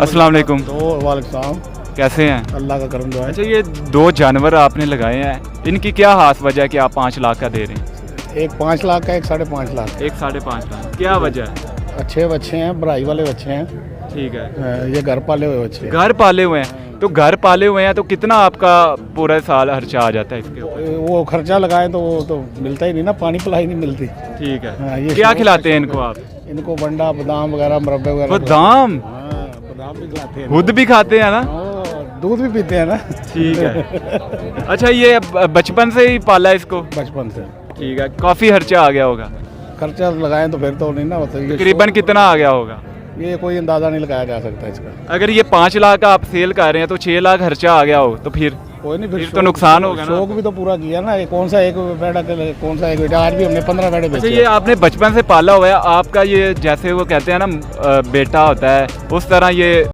अस्सलाम वालेकुम। तो वालेकुम, कैसे हैं? अल्लाह का करम दुआ है। अच्छा, ये 2 जानवर आपने लगाए हैं, इनकी क्या खास वजह है कि आप 5 लाख का दे रहे हैं? एक 5 लाख का, एक 5.5 लाख। एक 5.5 लाख, क्या वजह है? अच्छे बच्चे हैं, बढ़ाई वाले बच्चे हैं। ठीक है। ये घर पाले हुए बच्चे हैं। घर पाले हुए हैं, तो घर पाले हुए हैं तो कितना आपका पूरा साल खर्चा आ जाता है इसके ऊपर? वो खर्चा लगाए तो वो तो मिलता ही नहीं ना, पानी पिलाई नहीं मिलती। ठीक है। हाँ, ये क्या शौक- खिलाते हैं इनको आप? इनको बंडा, बादाम वगैरह, मुरब्बे वगैरह। बादाम? हाँ, बादाम भी खिलाते हैं। खुद भी खाते हैं ना? और दूध भी पीते हैं ना। ठीक है। अच्छा, ये बचपन से ही पाला है इसको? बचपन से। ठीक है। काफ़ी खर्चा आ गया होगा? खर्चा लगाए तो फिर तो नहीं ना होता। ये तकरीबन कितना आ गया होगा? ये कोई अंदाजा नहीं लगाया जा सकता इसका। अगर ये 5 लाख का आप सेल कर रहे हैं तो 6 लाख खर्चा आ गया हो तो फिर कोई नहीं, फिर तो शौक- नुकसान होगा ना। शौक भी तो पूरा किया ना। ये कौन सा एक बेटा कौन सा एक बेटा, आज भी हमने 15 बेटे अच्छा, बेचे। ये आपने बचपन से पाला हुआ है, आपका ये जैसे वो कहते हैं ना बेटा होता है, उस तरह ये